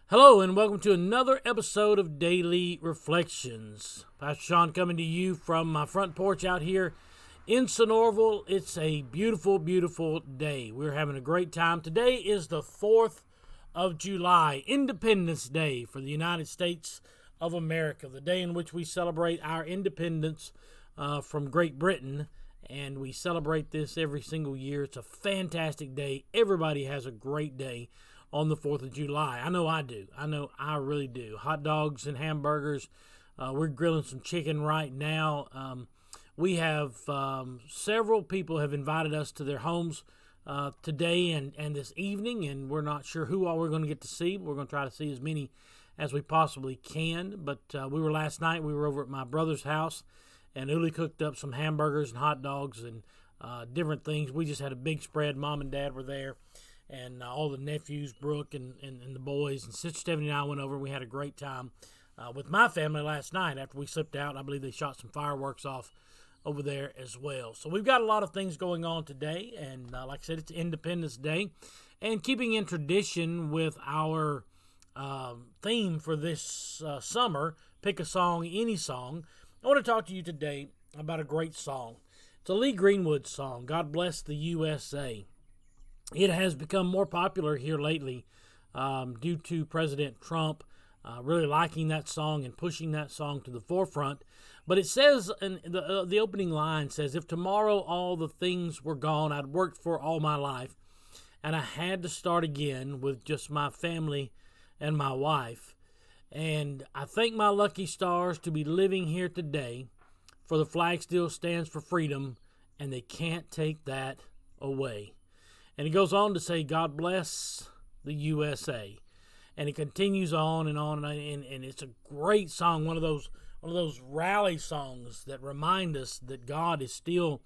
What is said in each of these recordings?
Hello and welcome to another episode of Daily Reflections. Pastor Sean coming to you from my front porch out here in Sonoraville. It's a beautiful, beautiful day. We're having a great time. Today is the 4th of July, Independence Day for the United States of America, the day in which we celebrate our independence from Great Britain, and we celebrate this every single year. It's a fantastic day. Everybody has a great day on the 4th of July. I know I do. I know I really do. Hot dogs and hamburgers. We're grilling some chicken right now. We have several people have invited us to their homes today and this evening, and we're not sure who all we're going to get to see. We're going to try to see as many as we possibly can. But we were over at my brother's house, and Uli cooked up some hamburgers and hot dogs and different things. We just had a big spread. Mom and Dad were there. And all the nephews, Brooke and the boys, and Sister Stephanie and I went over. We had a great time with my family last night after we slipped out. I believe they shot some fireworks off over there as well. So we've got a lot of things going on today. And like I said, it's Independence Day. And keeping in tradition with our theme for this summer, pick a song, any song, I want to talk to you today about a great song. It's a Lee Greenwood song, God Bless the USA. It has become more popular here lately due to President Trump really liking that song and pushing that song to the forefront. But it says, in the opening line says, if tomorrow all the things were gone I'd worked for all my life, and I had to start again with just my family and my wife. And I thank my lucky stars to be living here today, for the flag still stands for freedom, and they can't take that away. And he goes on to say, God bless the USA. And it continues on, and it's a great song, one of those rally songs that remind us that God is still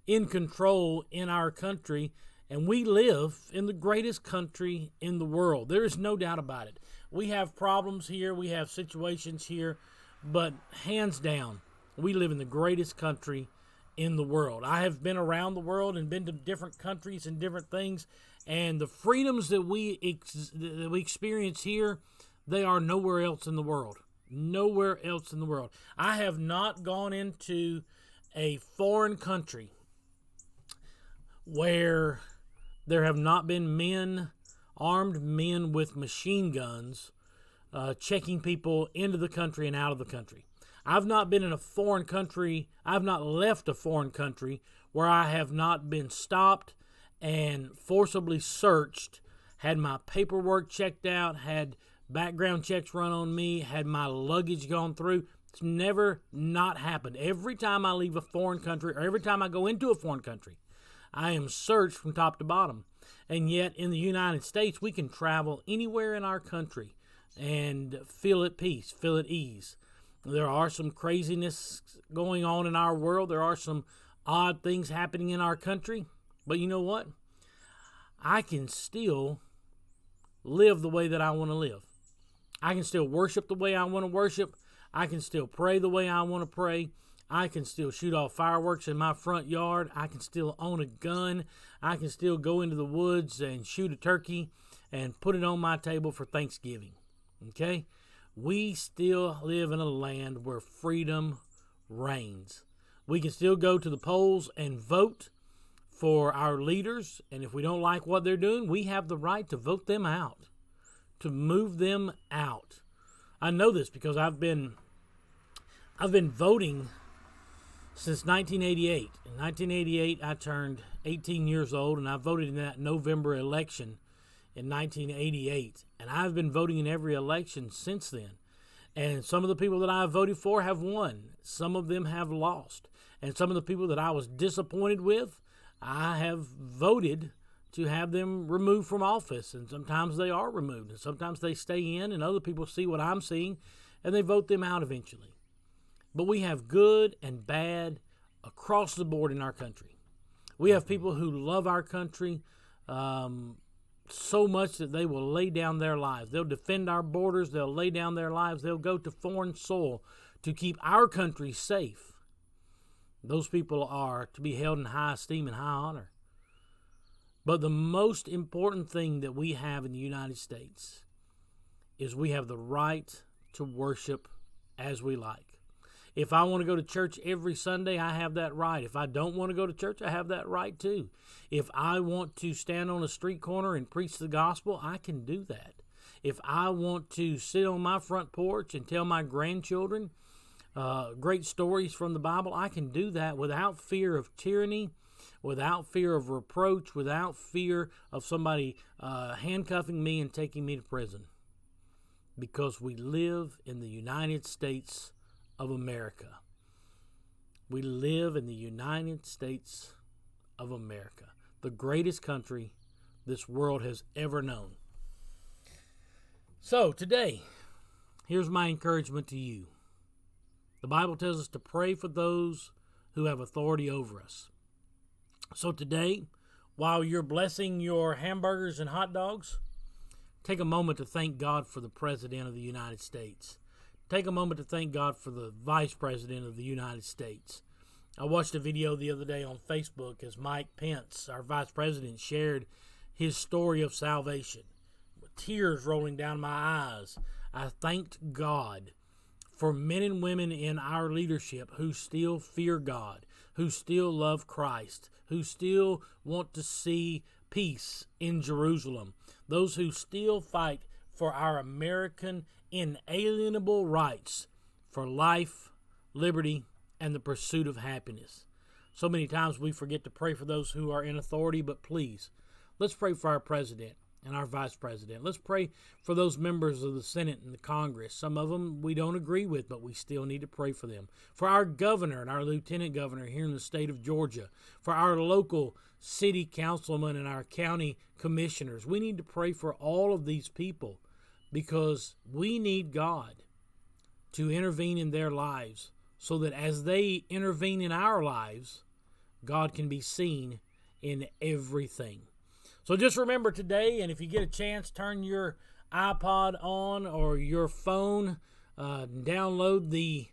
in control in our country, and we live in the greatest country in the world. There is no doubt about it. We have problems here, we have situations here, but hands down, we live in the greatest country in the world. I have been around the world and been to different countries and different things, and the freedoms that we experience here, they are nowhere else in the world. Nowhere else in the world. I have not gone into a foreign country where there have not been armed men with machine guns, checking people into the country and out of the country. I've not been in a foreign country. I've not left a foreign country where I have not been stopped and forcibly searched, had my paperwork checked out, had background checks run on me, had my luggage gone through. It's never not happened. Every time I leave a foreign country, or every time I go into a foreign country, I am searched from top to bottom. And yet in the United States, we can travel anywhere in our country and feel at peace, feel at ease. There are some craziness going on in our world. There are some odd things happening in our country. But you know what? I can still live the way that I want to live. I can still worship the way I want to worship. I can still pray the way I want to pray. I can still shoot off fireworks in my front yard. I can still own a gun. I can still go into the woods and shoot a turkey and put it on my table for Thanksgiving. Okay? We still live in a land where freedom reigns. We can still go to the polls and vote for our leaders, and if we don't like what they're doing, we have the right to vote them out, to move them out. I know this because I've been voting since 1988. In 1988, I turned 18 years old, and I voted in that November election in 1988, and I've been voting in every election since then. And some of the people that I voted for have won. Some of them have lost. And some of the people that I was disappointed with, I have voted to have them removed from office. And sometimes they are removed, and sometimes they stay in, and other people see what I'm seeing, and they vote them out eventually. But we have good and bad across the board in our country. We have people who love our country, so much that they will lay down their lives. They'll defend our borders. They'll lay down their lives. They'll go to foreign soil to keep our country safe. Those people are to be held in high esteem and high honor. But the most important thing that we have in the United States is we have the right to worship as we like. If I want to go to church every Sunday, I have that right. If I don't want to go to church, I have that right too. If I want to stand on a street corner and preach the gospel, I can do that. If I want to sit on my front porch and tell my grandchildren great stories from the Bible, I can do that without fear of tyranny, without fear of reproach, without fear of somebody handcuffing me and taking me to prison. Because we live in the United States of America. We live in the United States of America, the greatest country this world has ever known. So today, here's my encouragement to you. The Bible tells us to pray for those who have authority over us. So today, while you're blessing your hamburgers and hot dogs, take a moment to thank God for the President of the United States. Take a moment to thank God for the Vice President of the United States. I watched a video the other day on Facebook as Mike Pence, our Vice President, shared his story of salvation. With tears rolling down my eyes, I thanked God for men and women in our leadership who still fear God, who still love Christ, who still want to see peace in Jerusalem, those who still fight for our American inalienable rights for life, liberty, and the pursuit of happiness. So many times we forget to pray for those who are in authority, but please, let's pray for our president and our vice president. Let's pray for those members of the Senate and the Congress. Some of them we don't agree with, but we still need to pray for them. For our governor and our lieutenant governor here in the state of Georgia. For our local city councilmen and our county commissioners. We need to pray for all of these people because we need God to intervene in their lives so that as they intervene in our lives, God can be seen in everything. So just remember today, and if you get a chance, turn your iPod on or your phone, download the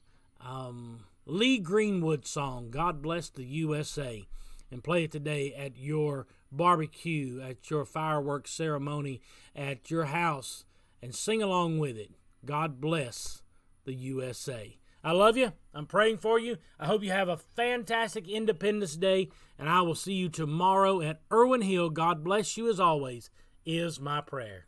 Lee Greenwood song, God Bless the USA, and play it today at your barbecue, at your fireworks ceremony, at your house, and sing along with it. God bless the USA. I love you. I'm praying for you. I hope you have a fantastic Independence Day, and I will see you tomorrow at Irwin Hill. God bless you as always, is my prayer.